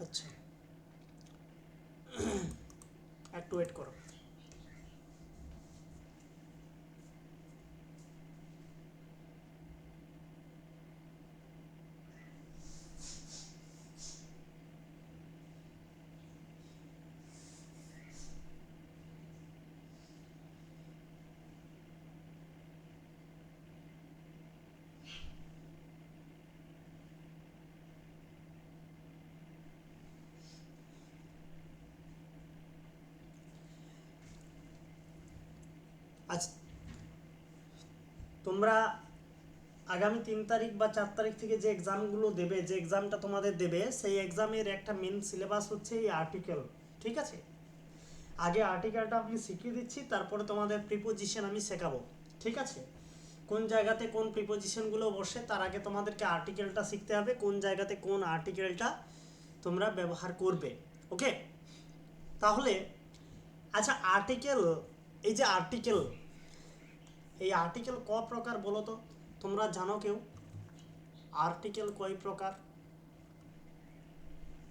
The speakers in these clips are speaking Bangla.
আচ্ছা, একটু ওয়েট করো। আচ্ছা, তোমরা আগামী 3 তারিখ বা 4 তারিখ থেকে যে এক্সামগুলো দেবে, যে এক্সামটা তোমাদের দেবে, সেই এক্সামের একটা মেন সিলেবাস হচ্ছে এই আর্টিকেল। ঠিক আছে, আগে আর্টিকেলটা আমি শিখিয়ে দিচ্ছি, তারপরে তোমাদের প্রিপোজিশন আমি শেখাবো। ঠিক আছে, কোন জায়গাতে কোন প্রিপোজিশনগুলো বসে তার আগে তোমাদেরকে আর্টিকেলটা শিখতে হবে, কোন জায়গাতে কোন আর্টিকেলটা তোমরা ব্যবহার করবে। ওকে, তাহলে আচ্ছা, আর্টিকেল, এই যে আর্টিকেল, এই আর্টিকেল ক প্রকার বলো তো? তোমরা জানো কেউ আর্টিকেল কয় প্রকার?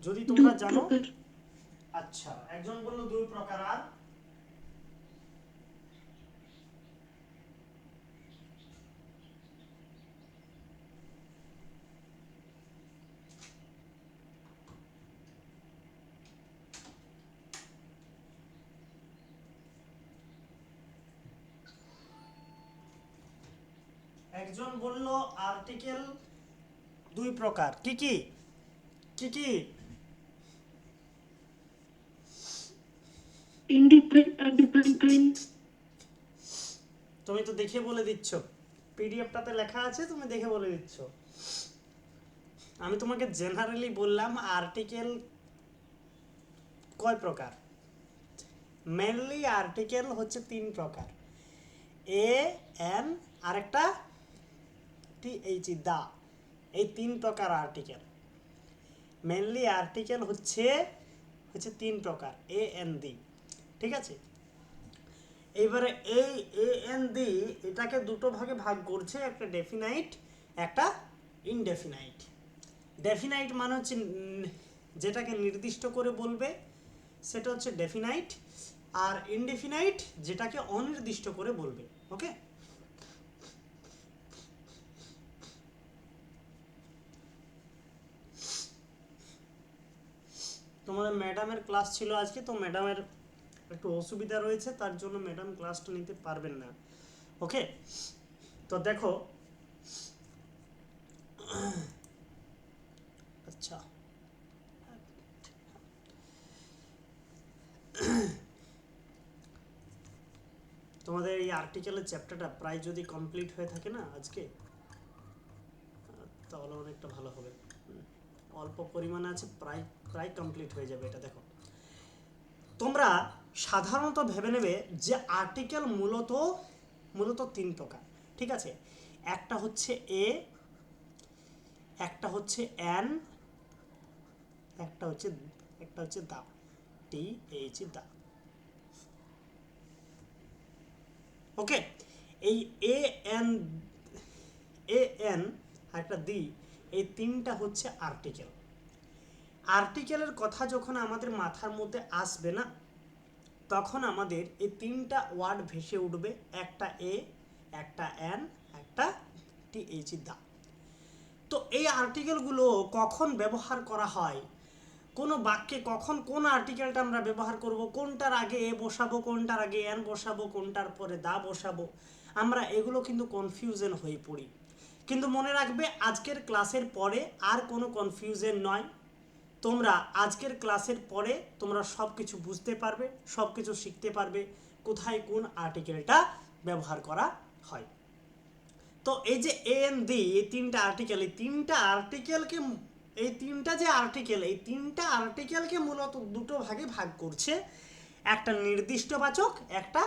যদি তোমরা জানো, আচ্ছা, একজন বললো 2 প্রকার, আর একজন বলল আর্টিকেল 2 প্রকার। কি কি? কি কি? ইন্ডিপেন্ডেন্ট। তুমি তো দেখে বলে দিচ্ছ, পিডিএফটাতে লেখা আছে, তুমি দেখে বলে দিচ্ছ। আমি তোমাকে জেনারেলি বললাম আর্টিকেল কয় প্রকার। মেনলি আর্টিকেল হচ্ছে 3 প্রকার, এ, এন, আরেকটা টি এইচ, দা। এই 3 প্রকার আর্টিকেল। মেনলি আর্টিকেল হচ্ছে 3 প্রকার, এ, এন, দি। ঠিক আছে, এইবারে এই এ, এন, দি এটাকে দুটো ভাগে ভাগ করছে, একটা ডেফিনাইট, একটা ইনডেফিনাইট। ডেফিনাইট মানে হচ্ছে যেটাকে নির্দিষ্ট করে বলবে, সেটা হচ্ছে ডেফিনাইট। আর ইনডেফিনাইট যেটাকে অনির্দিষ্ট করে বলবে। ওকে, তোমাদের ম্যাডামের ক্লাস ছিল আজকে, তো ম্যাডামের একটু অসুবিধা রয়েছে, তার জন্য ম্যাডাম ক্লাসটা নিতে পারবেন না। ওকে, তো দেখো, আচ্ছা, তোমাদের এই আর্টিকেলের চ্যাপ্টারটা প্রায় যদি কমপ্লিট হয়ে থাকে না আজকে, তাহলে অনেকটা ভালো হবে। অল্প পরিমাণে আছে, প্রায় প্রায় কমপ্লিট হয়ে যাবে এটা। দেখো, তোমরা সাধারণত ভেবে নেবে যে আর্টিকেল মূলত মূলত 3 প্রকার। ঠিক আছে, একটা হচ্ছে এ, একটা হচ্ছে এন, একটা হচ্ছে দা, টি এইচ, দা। ওকে, এই এ, এন, এ, এন আর একটা দি, এই 3টা হচ্ছে আর্টিকেল। আর্টিকেলের কথা যখন আমাদের মাথার মধ্যে আসবে না, তখন আমাদের এই 3টা ওয়ার্ড ভেসে উঠবে, একটা এ, একটা এন, একটা টি এইচ, দা। তো এই আর্টিকেলগুলো কখন ব্যবহার করা হয়, কোনো বাক্যে কখন কোন আর্টিকেলটা আমরা ব্যবহার করব, কোনটার আগে এ বসাবো, কোনটার আগে এন বসাবো, কোনটার পরে দা বসাবো, আমরা এগুলো কিন্তু কনফিউশন হয়ে পড়ি। কিন্তু মনে রাখবে, আজকের ক্লাসের পরে আর কোনো কনফিউশন নয়। তোমরা আজকের ক্লাসের পরে তোমরা সব কিছু বুঝতে পারবে, সব কিছু শিখতে পারবে, কোথায় কোন আর্টিকেলটা ব্যবহার করা হয়। তো এই যে এ এন ডি, এই 3টা আর্টিকেল, এই 3টা আর্টিকেলকে, এই 3টা যে আর্টিকেল, এই 3টা আর্টিকেলকে মূলত দুটো ভাগে ভাগ করছে, একটা নির্দিষ্টবাচক, একটা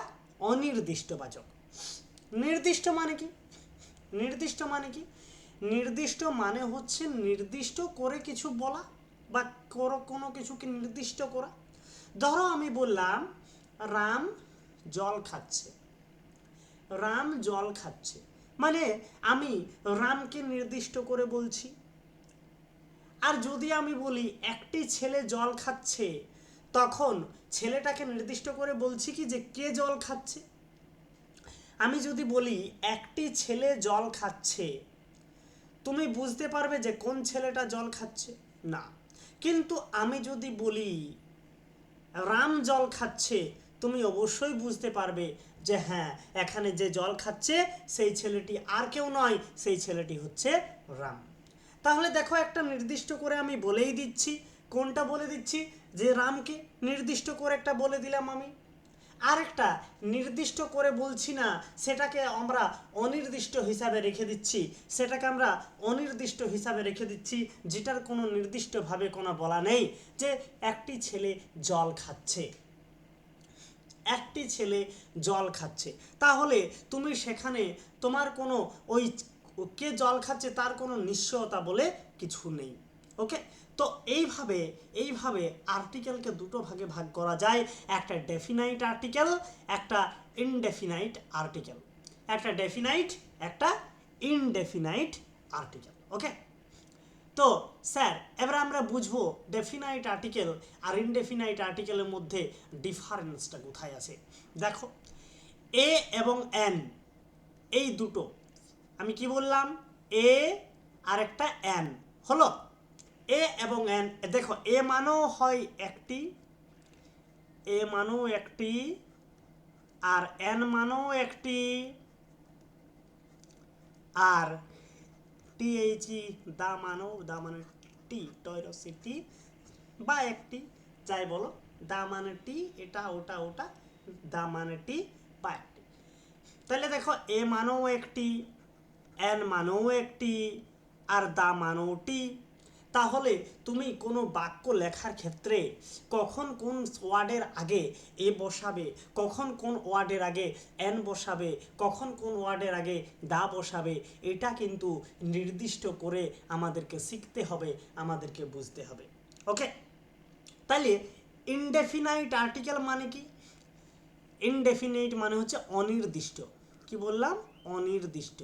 অনির্দিষ্টবাচক। নির্দিষ্ট মানে কি? নির্দিষ্ট মানে কি? নির্দিষ্ট মানে হচ্ছে নির্দিষ্ট করে কিছু বলা, বা কোনো কিছুকে নির্দিষ্ট করা। ধরো আমি বললাম রাম জল খাচ্ছে। রাম জল খাচ্ছে মানে আমি রামকে নির্দিষ্ট করে বলছি। আর যদি আমি বলি একটি ছেলে জল খাচ্ছে, তখন ছেলেটাকে নির্দিষ্ট করে বলছি কি যে কে জল খাচ্ছে। আমি যদি বলি একটি ছেলে জল খাচ্ছে, তুমি বুঝতে পারবে যে কোন ছেলেটা জল খাচ্ছে না। কিন্তু আমি যদি বলি রাম জল খাচ্ছে, তুমি অবশ্যই বুঝতে পারবে যে হ্যাঁ, এখানে যে জল খাচ্ছে সেই ছেলেটি আর কেউ নয়, সেই ছেলেটি হচ্ছে রাম। তাহলে দেখো, একটা নির্দিষ্ট করে আমি বলেই দিচ্ছি। কোনটা বলে দিচ্ছি? যে রামকে নির্দিষ্ট করে একটা বলে দিলাম আমি। আরেকটা নির্দিষ্ট করে বলছি না, সেটাকে আমরা অনির্দিষ্ট হিসাবে রেখে দিচ্ছি। যেটার কোনো নির্দিষ্টভাবে কোনো বলা নেই যে একটি ছেলে জল খাচ্ছে, তাহলে তুমি সেখানে তোমার কোনো ওই কে জল খাচ্ছে তার কোনো নিশ্চয়তা বলে কিছু নেই। ওকে, তো এইভাবে আর্টিকেলকে দুটো ভাগে ভাগ করা যায়, একটা ডেফিনাইট আর্টিকেল, একটা ইনডেফিনাইট আর্টিকেল। একটা ইনডেফিনাইট আর্টিকেল। ওকে, তো স্যার এবার আমরা বুঝবো ডেফিনাইট আর্টিকেল আর ইনডেফিনাইট আর্টিকেলের মধ্যে ডিফারেন্সটা কোথায় আছে। দেখো, এ এবং এন, এই দুটো, আমি কি বললাম, এ আর একটা এন হলো। এ এবং এন, দেখো এ মানেও হয় একটি, আর এন মানেও একটি, আর টিএইচই দা মানে টি, টয়রসিটি বা একটি, যাই বলো, দা মানে টি, এটা ওটা ওটা, দা মানে টি বা একটি। তাহলে দেখো, এ মানেও একটি, এন মানেও একটি, আর দা মানেও টি। তাহলে তুমি কোনো বাক্য লেখার ক্ষেত্রে কখন কোন ওয়ার্ডের আগে এ বসাবে, কখন কোন ওয়ার্ডের আগে এন বসাবে, কখন কোন ওয়ার্ডের আগে দা বসাবে, এটা কিন্তু নির্দিষ্ট করে আমাদেরকে শিখতে হবে, আমাদেরকে বুঝতে হবে। ওকে, তাহলে ইনডেফিনাইট আর্টিকেল মানে কি? ইনডেফিনাইট মানে হচ্ছে অনির্দিষ্ট। কি বললাম? অনির্দিষ্ট।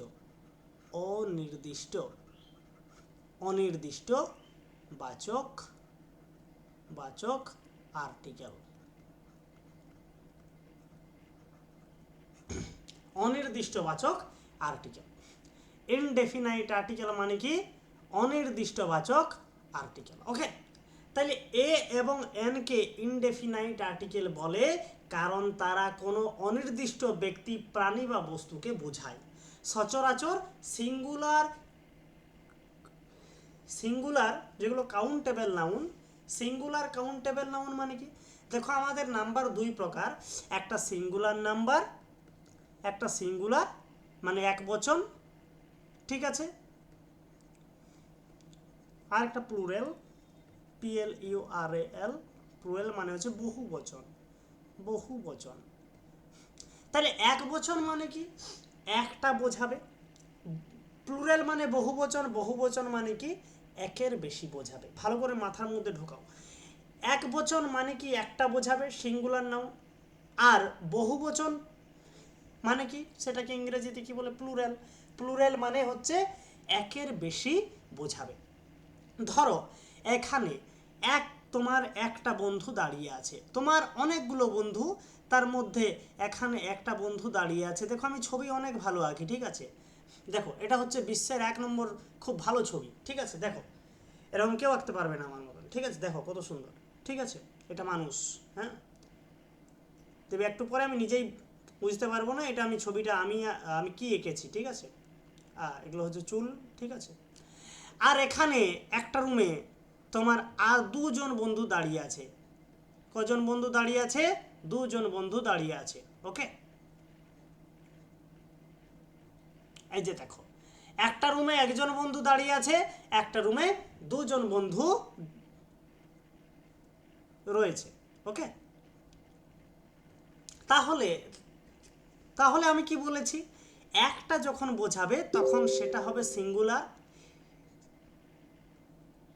অনির্দিষ্ট বাচক আর্টিকেল। অনির্দিষ্টবাচক আর্টিকেল। ইনডেফিনাইট আর্টিকেল মানে কি? অনির্দিষ্টবাচক আর্টিকেল। ওকে, তাহলে এ এবং এন কে ইনডেফিনাইট আর্টিকেল বলে কারণ তারা কোনো অনির্দিষ্ট ব্যক্তি, প্রাণী বা বস্তুকে বোঝায়। সচরাচর সিঙ্গুলার যেগুলো কাউন্টেবল নাউন মানে কি? দেখো, আমাদের নাম্বার দুই প্রকার, একটা সিঙ্গুলার মানে এক বচন, ঠিক আছে, আর একটা প্লুরাল, PLURAL, প্লুরাল মানে হচ্ছে বহু বচন। তাহলে এক বচন মানে কি? একটা বোঝাবে। প্লুরাল মানে বহু বচন মানে কি? একের বেশি বোঝাবে। ভালো করে মাথার মধ্যে ঢোকাও। এক বচন মানে কি? একটা বোঝাবে, সিঙ্গুলার নাউন। আর বহু বচন মানে কি? সেটাকে ইংরেজিতে কি বলে? প্লুরাল মানে হচ্ছে একের বেশি বোঝাবে। ধরো, এখানে তোমার একটা বন্ধু দাঁড়িয়ে আছে, তোমার অনেকগুলো বন্ধু, তার মধ্যে এখানে একটা বন্ধু দাঁড়িয়ে আছে। দেখো, আমি ছবি অনেক ভালো আঁকি, ঠিক আছে, দেখো এটা হচ্ছে বিশ্বের 1 নম্বর খুব ভালো ছবি, ঠিক আছে, দেখো এরকম কেউ আঁকতে পারবে না আমার মতন, ঠিক আছে, দেখো কত সুন্দর, ঠিক আছে, এটা মানুষ, হ্যাঁ, তবে একটু পরে আমি নিজেই বুঝতে পারবো না এটা ছবিটা আমি কি এঁকেছি, ঠিক আছে, এগুলো হচ্ছে চুল, ঠিক আছে। আর এখানে একটা রুমে তোমার আর দুজন বন্ধু দাঁড়িয়ে আছে। কজন বন্ধু দাঁড়িয়ে আছে? দুজন বন্ধু দাঁড়িয়ে আছে। ওকে, এই যে দেখো, একটা রুমে একজন বন্ধু দাঁড়িয়ে আছে, একটা রুমে দুজন বন্ধু রয়েছে। ওকে, তাহলে আমি কি বলেছি? একটা যখন বোঝাবে তখন সেটা হবে সিঙ্গুলার।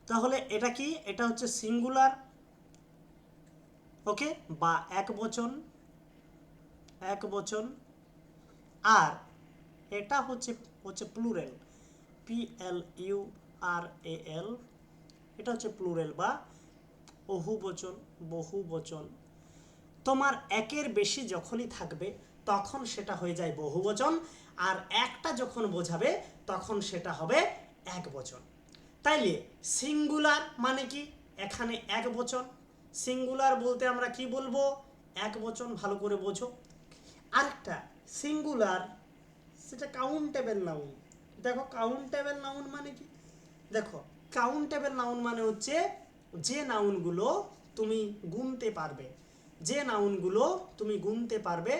তাহলে এটা কি? এটা হচ্ছে সিঙ্গুলার, ওকে, বা এক বচন। আর এটা হচ্ছে প্লুরাল, PLURAL, এটা হচ্ছে প্লুরাল বা বহুবচন। তোমার একের বেশি যখনই থাকবে তখন সেটা হয়ে যায় বহুবচন, আর একটা যখন বোঝাবে তখন সেটা হবে একবচন। তাইলে সিঙ্গুলার মানে কি? এখানে একবচন। সিঙ্গুলার বলতে আমরা কি বলবো? একবচন। ভালো করে বোঝো। আরেকটা সিঙ্গুলার, সেটা কাউন্টেবল নাউন। দেখো কাউন্টেবল নাউন মানে কি? দেখো কাউন্টেবল নাউন মানে হচ্ছে যে নাউনগুলো তুমি গুনতে পারবে, যে নাউনগুলো তুমি গুনতে পারবে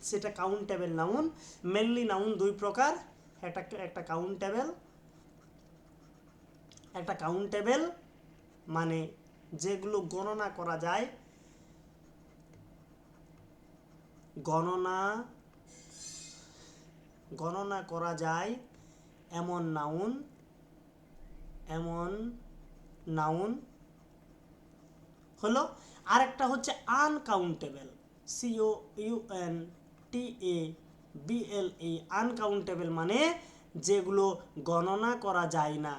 সেটা কাউন্টেবল নাউন। মেনলি নাউন দুই প্রকার, একটা কাউন্টেবল মানে যেগুলো গণনা করা যায়, গণনা করা যায় এমন নাউন হলো। আরেকটা হচ্ছে আনকাউন্টেবল, COUNTABLE, আনকাউন্টেবল মানে যেগুলো গণনা করা যায় না,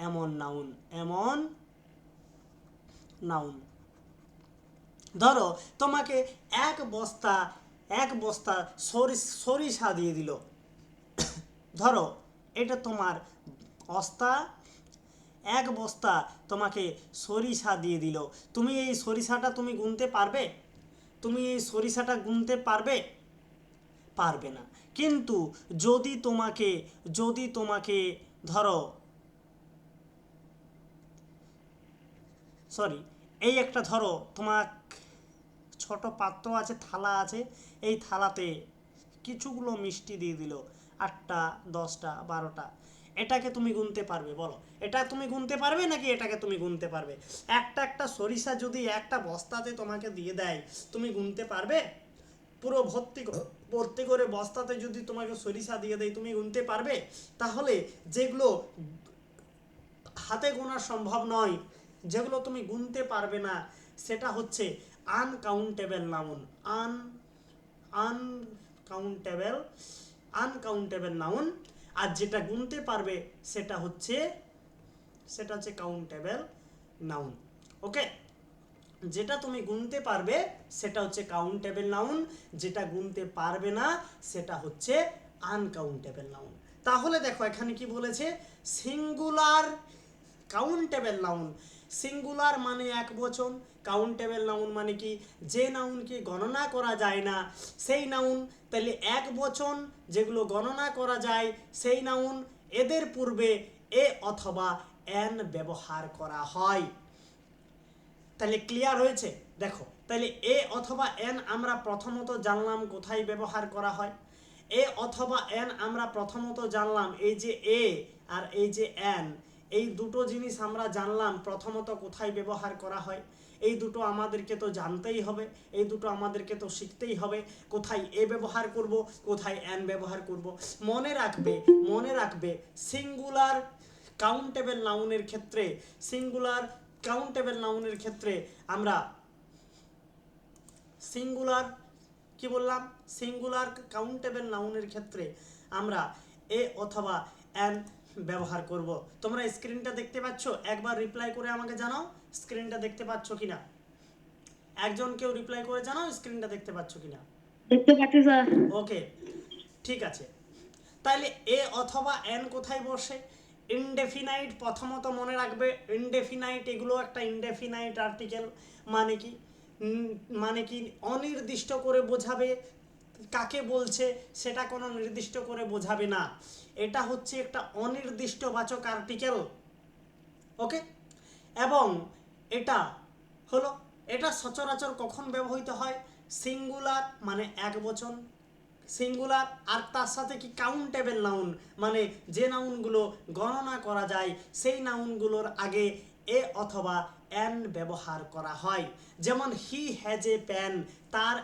এমন নাউন। ধরো তোমাকে এক বস্তা সরিষা দিয়ে দিল। ধরো এটা তোমার এক বস্তা তোমাকে সরিষা দিয়ে দিল। তুমি এই সরিষাটা গুনতে পারবে? পারবে না। কিন্তু যদি তোমাকে ধরো এই একটা ধরো তোমার ছোট পাত্র আছে, থালা আছে, এই থালাতে কিছুগুলো মিষ্টি দিয়ে দিল, 8টা 10টা 12টা, এটাকে তুমি গুনতে পারবে? বলো, এটা তুমি গুনতে পারবে নাকি এটাকে তুমি গুনতে পারবে? একটা সরিষা যদি একটা বস্তাতে তোমাকে দিয়ে দেয়, তুমি গুনতে পারবে? পুরো ভর্তি করে বস্তাতে যদি তোমাকে সরিষা দিয়ে দেয়, তুমি গুনতে পারবে? তাহলে যেগুলো হাতে গোনা সম্ভব নয়, যেগুলো তুমি গুনতে পারবে না, সেটা হচ্ছে আনকাউন্টেবল নাউন। Uncountable noun. আর যেটা গুনতে পারবে সেটা হচ্ছে কাউন্টেবল নাউন। ওকে, যেটা তুমি গুনতে পারবে সেটা হচ্ছে কাউন্টেবল নাউন, যেটা গুনতে পারবে না সেটা হচ্ছে আনকাউন্টেবল নাউন। তাহলে দেখো এখানে কি বলেছে? Singular countable noun. সিঙ্গুলার মানে একবচন, কাউন্টেবল নাউন মানে কি? যে নাউনকে গণনা করা যায় না সেই নাউন। তাহলে একবচন যেগুলো গণনা করা যায় সেই নাউন, এদের পূর্বে এ অথবা এন ব্যবহার করা হয়। তাহলে ক্লিয়ার হয়েছে? দেখো তাহলে এ অথবা এন আমরা প্রথমত জানলাম কোথায় ব্যবহার করা হয়। এ অথবা এন আমরা প্রথমত জানলাম, এই যে এ আর এই যে এন, এই দুটো জিনিস আমরা জানলাম প্রথমত কোথায় ব্যবহার করা হয়। এই দুটো আমাদেরকে তো জানতেই হবে, এই দুটো আমাদেরকে তো শিখতেই হবে, কোথায় এ ব্যবহার করব, কোথায় এন ব্যবহার করব। মনে রাখবে সিঙ্গুলার কাউন্টেবল নাউনের ক্ষেত্রে আমরা সিঙ্গুলার কাউন্টেবল নাউনের ক্ষেত্রে আমরা এ অথবা এন ব্যবহার করব। তোমরা স্ক্রিনটা দেখতে পাচ্ছ? একবার রিপ্লাই করে আমাকে জানাও স্ক্রিনটা দেখতে পাচ্ছ কিনা। একজন কেউ রিপ্লাই করে জানাও স্ক্রিনটা দেখতে পাচ্ছ কিনা। দেখতে পাচ্ছি স্যার। ওকে, ঠিক আছে। তাহলে এ অথবা এন কোথায় বসে? ইনডেফিনাইট। প্রথমত মনে রাখবে ইনডেফিনাইট, এগুলো একটা ইনডেফিনাইট আর্টিকেল। মানে কি? মানে কি অনির্দিষ্ট করে বোঝাবে। কাকে বলছে সেটা কোনো নির্দিষ্ট করে বোঝাবে না, এটা হচ্ছে একটা অনির্দিষ্টবাচক আর্টিকেল। ওকে, এবং এটা সচরাচর কখন ব্যবহৃত হয়? সিঙ্গুলার মানে একবচন, সিঙ্গুলার, আর তার সাথে কি কাউন্টেবল নাউন মানে যে নাউনগুলো গণনা করা যায় সেই নাউনগুলোর আগে এ অথবা এন ব্যবহার করা হয়। যেমন হি হ্যাজ এ পেন, তার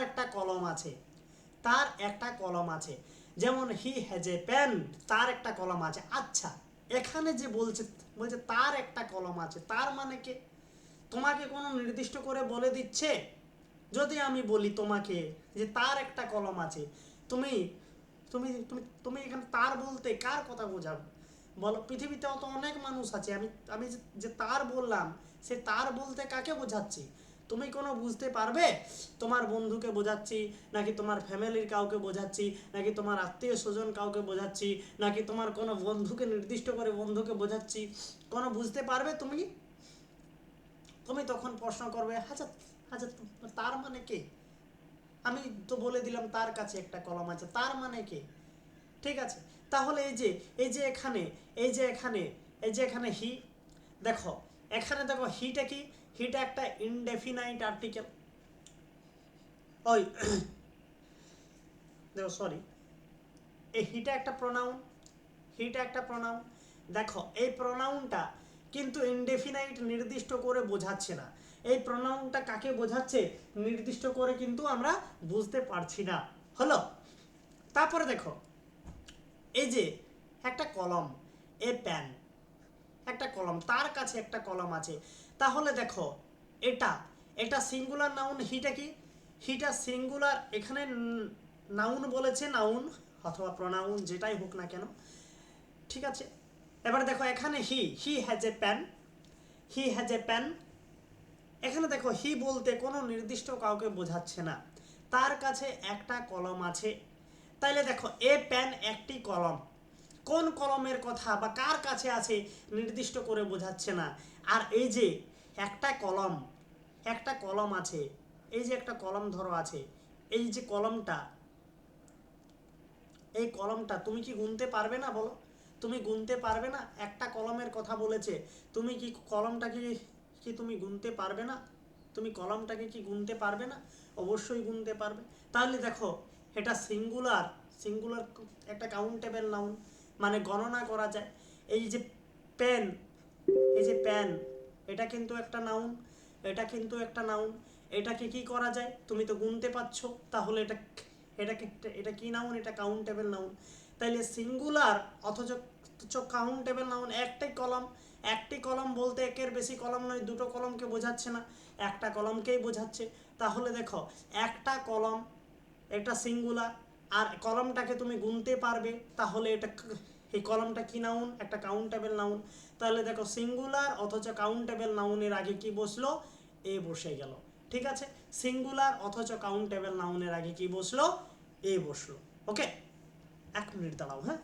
একটা কলম আছে। যেমন হি হ্যাজ এ পেন, তার একটা কলম আছে। আচ্ছা, এখানে যে বলছে তার একটা কলম আছে, তার মানে কি? তোমাকে কোনো নির্দিষ্ট করে বলে দিচ্ছে যদি আমি বলি তোমাকে যে তার একটা কলম আছে, তুমি তুমি তুমি তুমি এখানে তার বলতে কার কথা বোঝাবে বলো? পৃথিবীতেও তো অনেক মানুষ আছে, আমি আমি যে তার বললাম, সে তার বলতে কাকে বোঝাচ্ছি? তুমি কোনো বুঝতে পারবে? তোমার বন্ধুকে বোঝাচ্ছি, নাকি তোমার ফ্যামিলির কাউকে বোঝাচ্ছি, নাকি তোমার আত্মীয় স্বজন কাউকে বোঝাচ্ছি, নাকি তোমার কোনো বন্ধুকে নির্দিষ্ট করে বন্ধুকে বোঝাচ্ছি? কোনো বুঝতে পারবে তুমি? তুমি তখন প্রশ্ন করবে, আচ্ছা আচ্ছা, তার মানে কে? আমি তো বলে দিলাম তার কাছে একটা কলম আছে, তার মানে কে? ঠিক আছে, তাহলে এই যে এখানে এই যে এখানে এই যে এখানে হি, দেখো এখানে দেখো হিটা কি? হিটা একটা ইনডেফিনাইট আর্টিকেল। ওই দেখো সরি, এই হিটা একটা প্রোনাউন, হিটা একটা প্রোনাউন। দেখো এই প্রোনাউনটা কিন্তু ইনডেফিনাইট নির্দিষ্ট করে বোঝাচ্ছে না। এই প্রোনাউনটা কাকে বোঝাচ্ছে নির্দিষ্ট করে কিন্তু আমরা বুঝতে পারছি না। হলো? তারপরে দেখো এই যে একটা কলম, এ প্যান, একটা কলম, তার কাছে একটা কলম আছে। তাহলে দেখো এটা এটা সিঙ্গুলার নাউন, হিটা কি? হিটা সিঙ্গুলার, এখানে নাউন বলেছে, নাউন অথবা প্রোনাউন যেটাই হোক না কেন, ঠিক আছে। এবার দেখো এখানে he he has a pan, he has a pan. এখানে দেখো হি বলতে কোনো নির্দিষ্ট কাউকে বোঝাচ্ছে না, তার কাছে একটা কলম আছে। তাইলে দেখো এ প্যান একটি কলম, কোন কলমের কথা বা কার কাছে আছে নির্দিষ্ট করে বোঝাচ্ছে না। আর এই যে একটা কলম, একটা কলম আছে, এই যে একটা কলম ধরো আছে, এই যে কলমটা, এই কলমটা তুমি কি গুনতে পারবে না বলো? তুমি গুনতে পারবে না? একটা কলমের কথা বলেছে, তুমি কি কলমটাকে কি তুমি গুনতে পারবে না? তুমি কলমটাকে কি গুনতে পারবে না? অবশ্যই গুনতে পারবে। তাহলে দেখো এটা সিঙ্গুলার, সিঙ্গুলার একটা কাউন্টেবল নাউন, মানে গণনা করা যায়। এই যে পেন, এই যে প্যান, এটা কিন্তু একটা নাউন, এটা কিন্তু একটা নাউন। এটাকে কি করা যায়? তুমি তো গুনতে পারছো, তাহলে এটাকে এটা কি নাউন? এটা কাউন্টেবল নাউন। তাইলে সিঙ্গুলার অথচ কাউন্টেবল নাউন, একটাই কলম, একটি কলম বলতে একের বেশি কলম নয়, দুটো কলমকে বোঝাচ্ছে না, একটা কলমকেই বোঝাচ্ছে। তাহলে দেখো একটা কলম, এটা সিঙ্গুলার, আর কলমটাকে তুমি গুনতে পারবে, তাহলে এটা এই কলমটা কি নাউন? একটা কাউন্টেবল নাউন। তাহলে দেখো সিঙ্গুলার অথচ কাউন্টেবল নাউনের আগে কি বসলো? এ বসে গেল। ঠিক আছে, সিঙ্গুলার অথচ কাউন্টেবল নাউনের আগে কি বসলো? এ বসলো। ওকে, 1 মিনিট দাঁড়াও, হ্যাঁ।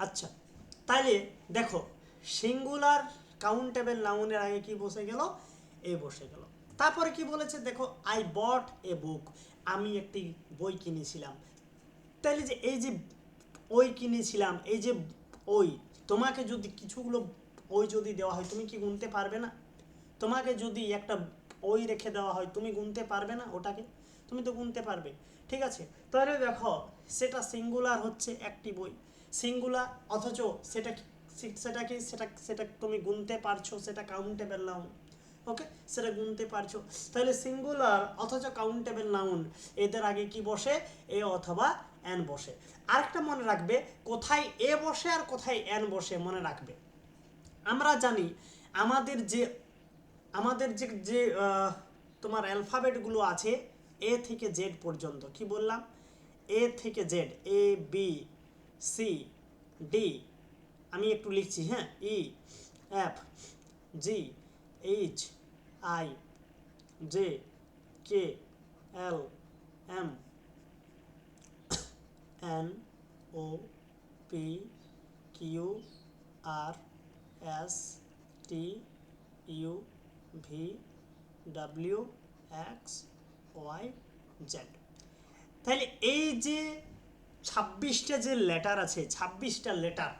আচ্ছা, তাইলে দেখো সিঙ্গুলার কাউন্টেবল নাউনের আগে কি বসে গেল? এ বসে গেল। তারপরে কি বলেছে দেখো, আই বট এ বুক, আমি একটি বই কিনেছিলাম। তাইলে যে এই যে ওই কিনেছিলাম, এই যে ওই, তোমাকে যদি কিছুগুলো ওই যদি দেওয়া হয়, তুমি কি গুনতে পারবে না? তোমাকে যদি একটা ওই রেখে দেওয়া হয়, তুমি গুনতে পারবে না ওটাকে? তুমি তো গুনতে পারবে। ঠিক আছে, তাহলে দেখো সেটা সিঙ্গুলার হচ্ছে একটি বই, সিঙ্গুলার অথচ সেটা সেটা কি সেটা সেটা তুমি গুনতে পারছো, সেটা কাউন্টেবল নাউন। ওকে, সেটা গুনতে পারছো। তাহলে সিঙ্গুলার অথচ কাউন্টেবল নাউন, এদের আগে কি বসে? এ অথবা এন বসে। আরেকটা মনে রাখবে, কোথায় এ বসে আর কোথায় এন বসে মনে রাখবে। আমরা জানি আমাদের যে আমাদের যে যে তোমার অ্যালফাবেটগুলো আছে এ থেকে জেড পর্যন্ত, কি বললাম? এ থেকে Z, A B C D, আমি একটু লিখছি, হ্যাঁ, E F G H I J K L M N O P Q R S T U V W X Y Z. তাহলে এই যে 26টা যে লেটার আছে, 26টা লেটার,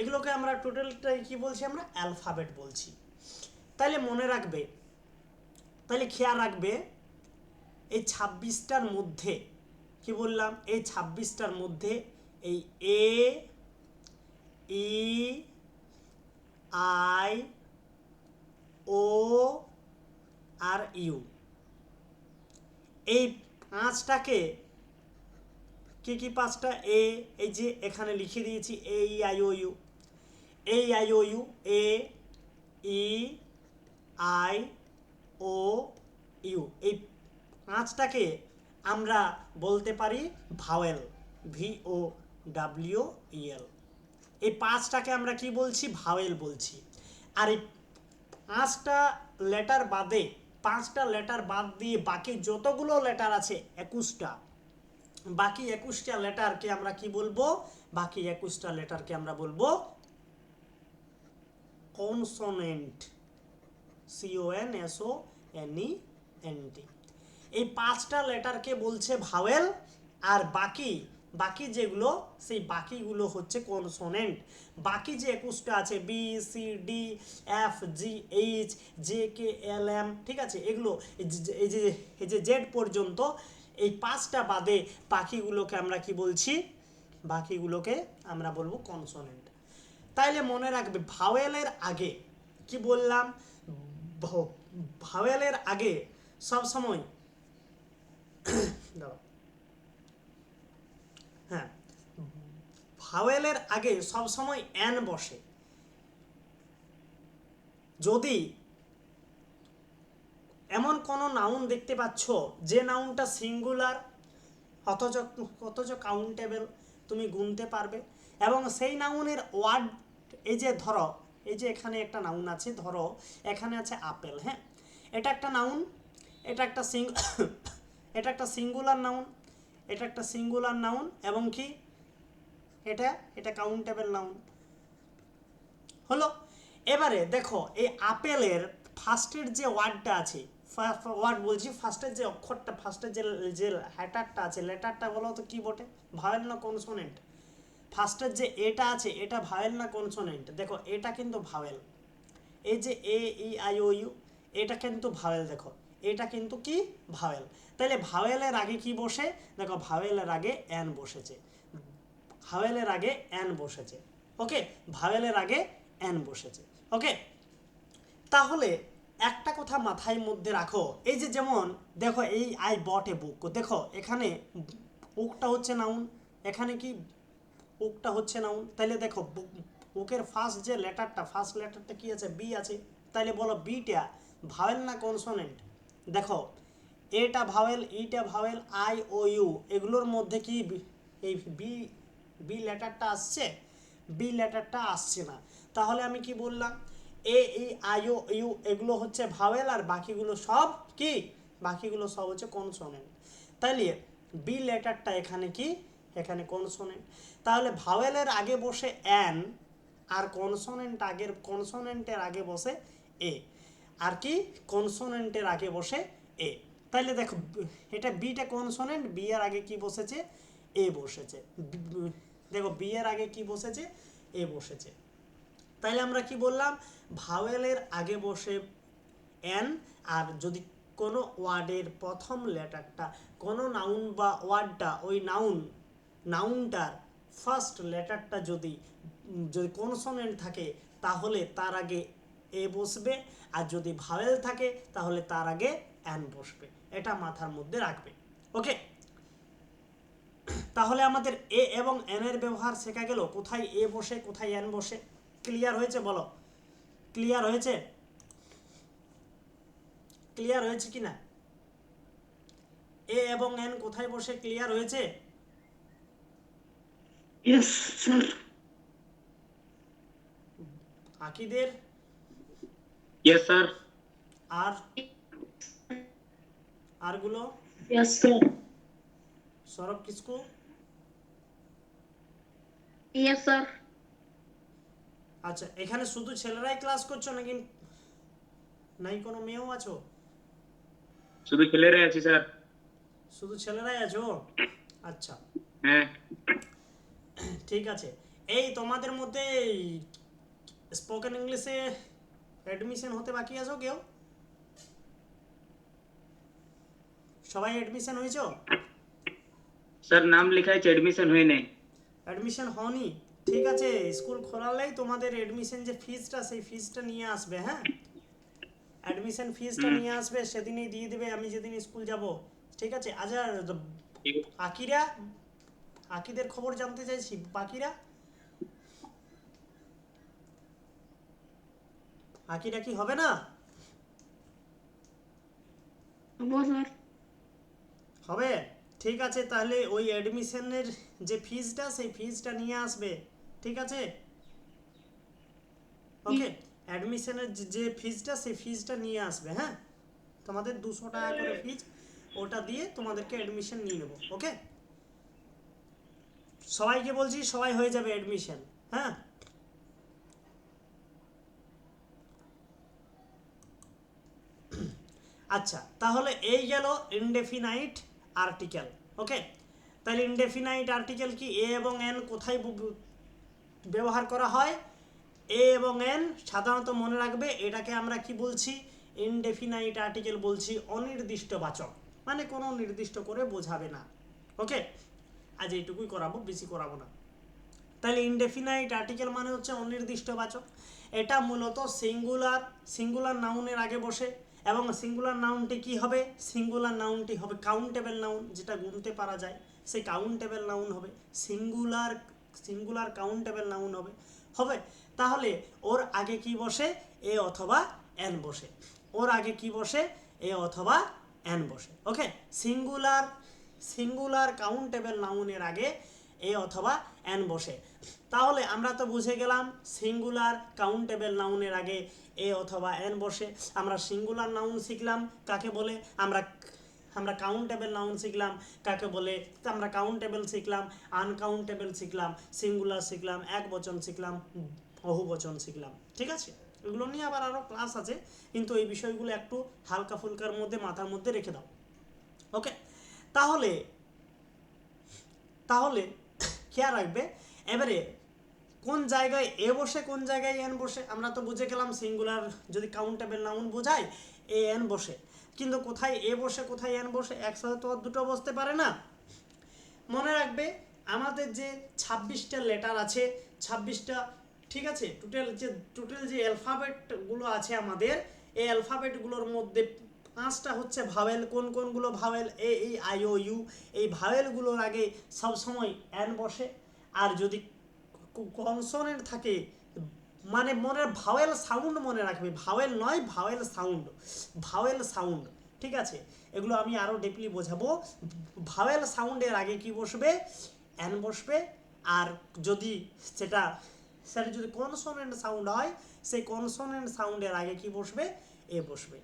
এগুলোকে আমরা টোটালটাই কি বলছি, আমরা অ্যালফাবেট বলছি। তাহলে মনে রাখবে, তাহলে খেয়াল রাখবে, এই 26টার মধ্যে কি বললাম, এই 26টার মধ্যে এই এ, E, I, O are you, এই পাঁচটাকে কি কি পাঁচটা, এই যে এখানে লিখে দিয়েছি A E I O U, A I O U, A E I O U, এই পাঁচটাকে আমরা বলতে পারি vowel, V O W E L. এই পাঁচটাকে আমরা কি বলছি, ভাওয়েল বলছি। আর এই পাঁচটা লেটার বাদে, পাঁচটা লেটার বাদ দিয়ে বাকি যতগুলো লেটার আছে 21টা, বাকি 21টা লেটারকে আমরা কি বলবো, বাকি 21টা লেটারকে আমরা বলবো কনসোনেন্ট, CONSONENT। এই পাঁচটা লেটারকে বলছে ভাওয়েল, আর বাকি বাকি যেগুলো, সেই বাকিগুলো হচ্ছে কনসোনেন্ট। বাকি যে 21টা আছে, B C D F G H J K L M, ঠিক আছে, এগুলো এই যে জেড পর্যন্ত, এই পাঁচটা বাদে বাকিগুলোকে আমরা কি বলছি, বাকিগুলোকে আমরা বলবো কনসোনেন্ট। তাইলে মনে রাখবে, ভাওয়েলের আগে কি বললাম, ভাওয়েলের আগে সব সময় হ্যাঁ, ভাওয়েলের আগে সব সময় এন বসে। যদি এমন কোনো নাউন দেখতে পাচ্ছ যে নাউনটা সিঙ্গুলার অথচ অথচ কাউন্টেবল, তুমি গুনতে পারবে, এবং সেই নাউনের ওয়ার্ড, এই যে ধরো, এই যে এখানে একটা নাউন আছে, ধরো এখানে আছে আপেল, হ্যাঁ, এটা একটা নাউন, এটা একটা এটা একটা সিঙ্গুলার নাউন, এটা একটা সিঙ্গুলার নাউন, এবং কি এটা এটা কাউন্টেবল নাউন হলো। এবারে দেখো, এই আপেলের ফার্স্টের যে ওয়ার্ডটা আছে, ওয়ার্ড বলছি, ফার্স্টের যে অক্ষরটা, ফার্স্টের যে যে হ্যাটারটা আছে, লেটারটা বলো তো কি বটে, ভাওয়েল না কনসোনেন্ট? ফার্স্টের যে এটা আছে, এটা ভাওয়েল না কনসোনেন্ট? দেখো এটা কিন্তু ভাওয়েল, এই যে এ ই আই ও ইউ, এটা কিন্তু ভাওয়েল, দেখো এটা কিন্তু কি ভাওয়েল। তাহলে ভাওয়েলের আগে কি বসে, দেখো ভাওয়েলের আগে এন বসেছে, ভাওয়েলের আগে এন বসেছে, ওকে, ভাওয়েলের আগে এন বসেছে, ওকে। তাহলে একটা কথা মাথায় মধ্যে রাখো, এই যে যেমন দেখো, এই আই বট এ বুক, দেখো এখানে বুকটা হচ্ছে নাউন, এখানে কি বুকটা হচ্ছে নাউন, তাহলে দেখো বুকের ফার্স্ট যে লেটারটা, ফার্স্ট লেটারটা কি আছে, বি আছে, তাহলে বলো বিটা ভাওয়েল না কনসোনেন্ট? দেখো এটা ভাওয়েল, ইটা ভাওয়েল, আই ও ইউ, এগুলোর মধ্যে কি এই বি বি লেটারটা আসছে? বি লেটারটা আসছে না। তাহলে আমি কি বললাম, এ ই আই ও ইউ এগুলো হচ্ছে ভাওয়েল, আর বাকিগুলো সব কি, বাকিগুলো সব হচ্ছে কনসোনেন্ট। তাইলে বি লেটারটা এখানে কি, এখানে কনসোনেন্ট। তাহলে ভাওয়েলের আগে বসে এন, আর কনসোনেন্টের আগে বসে এ, আর কি কনসোনেন্টের আগে বসে এ। তাইলে দেখো এটা বিটা কনসোনেন্ট, বি এর আগে কি বসেছে, এ বসেছে, দেখো বি এর আগে কি বসেছে, এ বসেছে। তাইলে আমরা কি বললাম, ভাওয়েলের আগে বসে এন, আর যদি কোনো ওয়ার্ডের প্রথম লেটারটা, কোনো নাউন বা ওয়ার্ডটা, ওই নাউনটার ফার্স্ট লেটারটা যদি যদি কনসোনেন্ট থাকে, তাহলে তার আগে এ বসবে, আর যদি ভাওয়েল থাকে তাহলে তার আগে এন বসবে। এটা মাথার মধ্যে রাখবে, ওকে। তাহলে আমাদের এ এবং এন এর ব্যবহার শেখা গেল, কোথায় এ বসে কোথায় এন বসে। ক্লিয়ার হয়েছে বলো, ক্লিয়ার হয়েছে? ক্লিয়ার হয়েছে কিনা? এ এবং এন কোথায় বসে ক্লিয়ার হয়েছে? Yes, sir. বাকিদের Yes, sir. আর আরগুলো Yes, sir. Sourav Kisku, Yes, sir. আচ্ছা এখানে শুধু ছেলেরাই ক্লাস করছো নাকি নাই কোনো মেয়েও আছো? শুধু ছেলেরাই আছি স্যার। শুধু ছেলেরাই আছো? আচ্ছা, হ্যাঁ ঠিক আছে। এই তোমাদের মধ্যে স্পোকেন ইংলিশে অ্যাডমিশন হতে বাকি আছো কেউ? সবাই অ্যাডমিশন হয়েছো? স্যার, নাম লেখা আছে, এডমিশন হয়ে নাই। অ্যাডমিশন হয়নি? ঠিক আছে, স্কুল খোলালেই তোমাদের অ্যাডমিশন যে ফিজটা সেই ফিজটা নিয়ে আসবে। হ্যাঁ, অ্যাডমিশন ফিজটা নিয়ে আসবে, সেদিনই দিয়ে দেবে আমি যেদিন স্কুল যাব। ঠিক আছে। আচ্ছা, ঠিক আছে। আকিরা, আকিদের খবর জানতে চাইছি। বাকিরা, আকিরা কি হবে না? হবো স্যার। হবে। ঠিক আছে, তাহলে ওই অ্যাডমিশনের যে ফিজটা সেই ফিজটা নিয়ে আসবে। ঠিক আছে, ওকে। অ্যাডমিশনের যে ফিজটা সেই ফিজটা নিয়ে আসবে। হ্যাঁ, তোমাদের 200 টাকা করে ফিজ, ওটা দিয়ে তোমাদেরকে অ্যাডমিশন নিয়ে নেবো। ওকে, সবাইকে বলছি, সবাই হয়ে যাবে অ্যাডমিশন। হ্যাঁ, আচ্ছা, তাহলে এই গেল ইনডেফিনাইট আর্টিকেল। ওকে, তাহলে ইনডেফিনাইট আর্টিকেল কি? এ এবং এন কোথায় ব্যবহার করা হয়? এ এবং এন সাধারণত মনে রাখবে, এটাকে আমরা কি বলছি? ইনডেফিনাইট আর্টিকেল বলছি, অনির্দিষ্টবাচক, মানে কোনো নির্দিষ্ট করে বোঝাবে না। ওকে, আজ এইটুকুই করাবো, বেশি করাবো না। তাহলে ইনডেফিনাইট আর্টিকেল মানে হচ্ছে অনির্দিষ্টবাচক। এটা মূলত সিঙ্গুলার নাউনের আগে বসে, এবং সিঙ্গুলার নাউনটি কি হবে? সিঙ্গুলার নাউনটি হবে কাউন্টেবল নাউন, যেটা গুনতে পারা যায়, সেই কাউন্টেবল নাউন হবে। সিঙ্গুলার কাউন্টেবল নাউন হবে। হবে, তাহলে ওর আগে কি বসে? এ অথবা এন বসে। ওর আগে কি বসে? এ অথবা এন বসে। ওকে, সিঙ্গুলার কাউন্টেবল নাউনের আগে এ অথবা এন বসে। তাহলে আমরা তো বুঝে গেলাম সিঙ্গুলার কাউন্টেবল নাউনের আগে এ অথবা এন বসে। আমরা সিঙ্গুলার নাউন শিখলাম কাকে বলে, আমরা কাউন্টেবল নাউন শিখলাম কাকে বলে, আমরা কাউন্টেবল শিখলাম, আনকাউন্টেবল শিখলাম, সিঙ্গুলার শিখলাম, এক বচন শিখলাম, বহুবচন শিখলাম। ঠিক আছে, এগুলো নিয়ে আবার আরও ক্লাস আছে, কিন্তু এই বিষয়গুলো একটু হালকা ফুলকার মধ্যে মাথার মধ্যে রেখে দাও। ওকে, তাহলে খেয়াল রাখবে। এবারে কোন জায়গায় এ বসে, কোন জায়গায় এন বসে, আমরা তো বুঝে গেলাম সিঙ্গুলার যদি কাউন্টেবল নাউন বোঝায় এ এন বসে, কিন্তু কোথায় এ বসে কোথায় এন বসে একসাথে তো আর দুটো বসতে পারে না। মনে রাখবে, আমাদের যে 26টা লেটার আছে, 26টা, ঠিক আছে, টোটাল যে অ্যালফাবেটগুলো আছে আমাদের, এই অ্যালফাবেটগুলোর মধ্যে 5টা হচ্ছে ভাওয়েল। কোন কোনগুলো vowel? A E I O U. এই ভাওয়েলগুলোর আগে সবসময় এন বসে। আর যদি কনসোনেন্ট থাকে, মানে মনে ভাওয়েল সাউন্ড মনে রাখবে, ভাওয়েল নয়, ভাওয়েল সাউন্ড, ভাওয়েল সাউন্ড। ঠিক আছে, এগুলো আমি আরও ডিপলি বোঝাবো। ভাওয়েল সাউন্ডের আগে কি বসবে? এন বসবে। আর যদি সেটা যদি কনসোনেন্ট সাউন্ড হয়, সেই কনসোনেন্ট সাউন্ডের আগে কি বসবে? এ বসবে।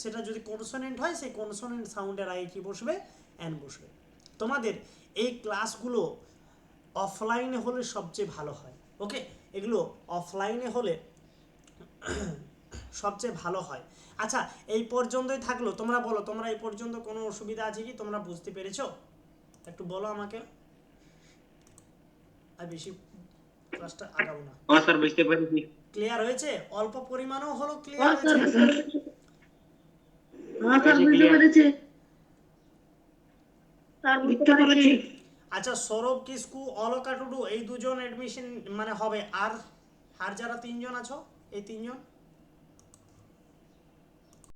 সেটা যদি কনসোনেন্ট হয়, সেই কনসোনেন্ট সাউন্ডের আগে কি বসবে? এন বসবে। তোমাদের এই ক্লাসগুলো অফলাইনে হলে সবচেয়ে ভালো হয়। ওকে, এগুলো অফলাইনে হলে সবচেয়ে ভালো হয়। আচ্ছা, এই পর্যন্তই থাকলো। তোমরা বলো, তোমরা এই পর্যন্ত কোনো অসুবিধা আছে কি? তোমরা বুঝতে পেরেছো? একটু বলো আমাকে, আর বেশি ক্লাসটা আগাবো না। হ্যাঁ স্যার, বুঝতে পেরেছি। ক্লিয়ার হয়েছে? অল্প পরিমাণও হলো ক্লিয়ার হ্যাঁ স্যার। হয়েছে? হ্যাঁ স্যার, বুঝতে পেরেছি। স্যার, বুঝতে পেরেছি। আচ্ছা, সৌরভ কিসকু, অলকা টুডু, এই দুজন অ্যাডমিশন মানে হবে। আর যারা 3জন আছো, এই 3জন